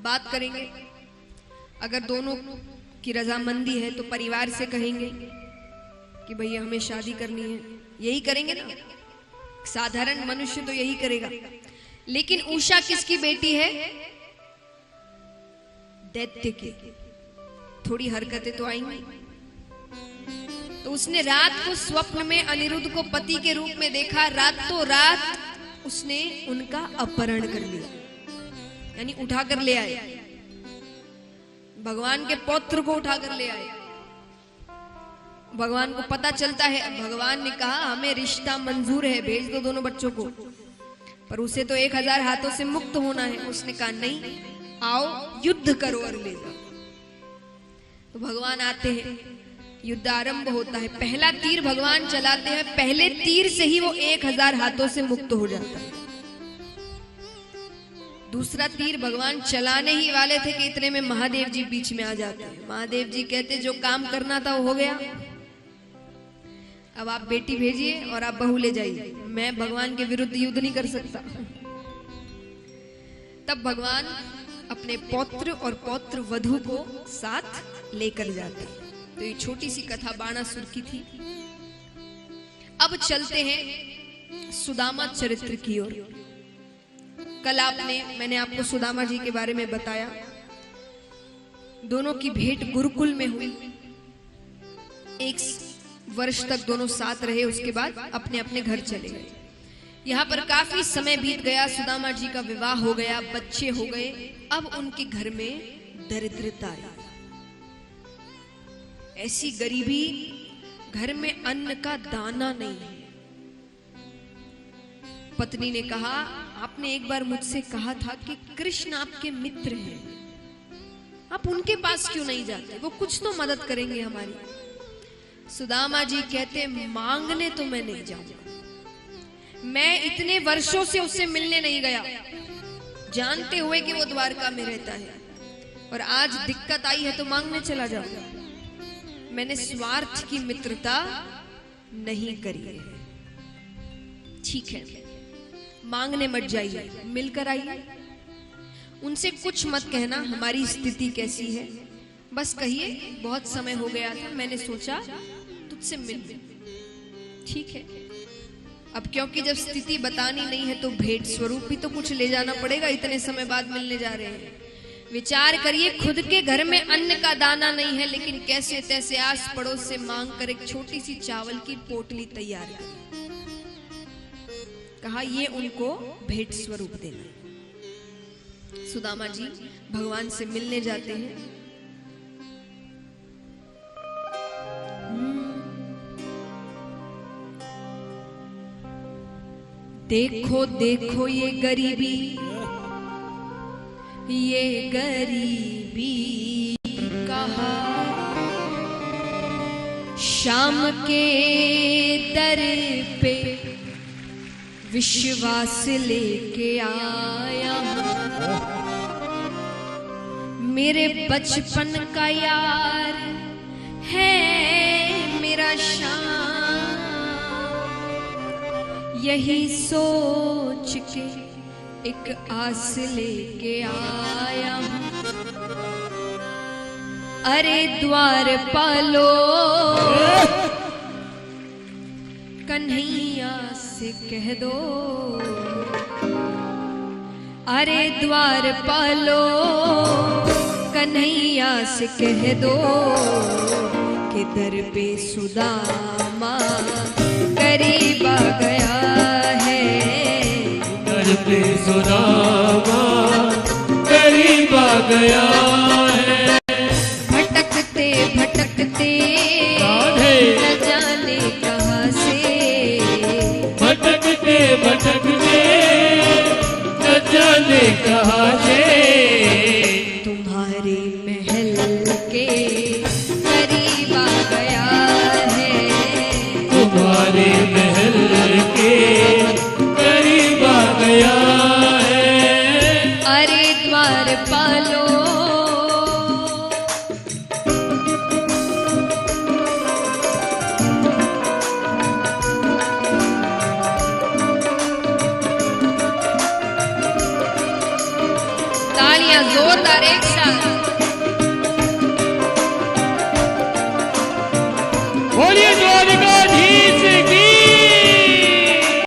बात करेंगे। अगर दोनों की रजामंदी है तो परिवार से कहेंगे कि भैया हमें शादी करनी है, यही करेंगे ना, साधारण मनुष्य तो यही करेगा। लेकिन उषा किसकी बेटी है? दैत्य की। थोड़ी हरकतें तो आएंगी। तो उसने रात को स्वप्न में अनिरुद्ध को पति के रूप में देखा। रातों रात उसने उनका अपहरण कर लिया, यानी उठाकर ले आए, भगवान के पौत्र को उठाकर ले आए। भगवान को पता चलता है, भगवान ने कहा हमें रिश्ता मंजूर है, भेज दो दोनों बच्चों को, पर उसे तो 1000 हाथों से मुक्त होना है। उसने कहा नहीं, आओ युद्ध करो और ले जाओ। तो भगवान आते हैं, युद्ध आरंभ होता है। पहला तीर भगवान चलाते हैं, पहले तीर से ही वो 1000 हाथों से मुक्त हो जाता है। दूसरा तीर भगवान चलाने ही वाले थे कि इतने में महादेव जी बीच में आ जाते हैं। महादेव जी कहते जो काम करना था वो हो गया, अब आप बेटी भेजिए और आप बहू ले जाइए, मैं भगवान के विरुद्ध युद्ध नहीं कर सकता। तब भगवान अपने पौत्र और पौत्र वधू को साथ लेकर जाते हैं। तो ये छोटी सी कथा बाणासुर की थी। अब चलते हैं सुदामा चरित्र की ओर। कल मैंने आपको सुदामा जी के बारे में बताया। दोनों की भेंट गुरुकुल में हुई। 1 वर्ष तक दोनों साथ रहे, उसके बाद अपने अपने घर चले गए। यहाँ पर काफी समय बीत गया, सुदामा जी का विवाह हो गया, बच्चे हो गए। अब उनके घर में दरिद्रता आई, ऐसी गरीबी, घर में अन्न का दाना नहीं है। पत्नी ने कहा आपने एक बार मुझसे कहा था कि कृष्ण आपके मित्र हैं, आप उनके पास क्यों नहीं जाते, वो कुछ तो मदद करेंगे हमारी। सुदामा जी कहते मांगने तो मैं नहीं जाऊंगा, मैं इतने वर्षों से उससे मिलने नहीं गया, जानते हुए कि वो द्वारका में रहता है, और आज दिक्कत आई है तो मांगने चला जाऊंगा। मैंने स्वार्थ की मित्रता नहीं करी है। ठीक है, मांगने मत जाइए, मिलकर आइए। उनसे कुछ मत कहना हमारी स्थिति कैसी है, बस कहिए बहुत समय हो गया था, मैंने सोचा तुझसे मिल। ठीक है, अब क्योंकि जब स्थिति बतानी नहीं है तो भेंट स्वरूप भी तो कुछ ले जाना पड़ेगा, इतने समय बाद मिलने जा रहे हैं। विचार करिए, खुद के घर में अन्न का दाना नहीं है, लेकिन कैसे तैसे आस पड़ोस से मांग कर एक छोटी सी चावल की पोटली तैयार की। कहा ये उनको भेंट स्वरूप देना। सुदामा जी भगवान से मिलने जाते हैं। देखो देखो ये गरीबी कहा, शाम के दर पे विश्वास लेके आया हूं, मेरे बचपन का यार है मेरा शाम, यही सोच के एक आस लेके आया हूं। अरे द्वार पालो कन्हैया से कह दो, अरे द्वार पालो कन्हैया से कह दो कि दर पे सुदामा करीब आ गया है, दर पे सुदामा करीब आ गया है। भटकते भटकते न जाने कहां से, भटकते भटकते न जाने कहां से, तुम्हारे महल के करीब आ गया है, तुम्हारे महल के करीब आ गया है। अरे द्वार पालो बोलिए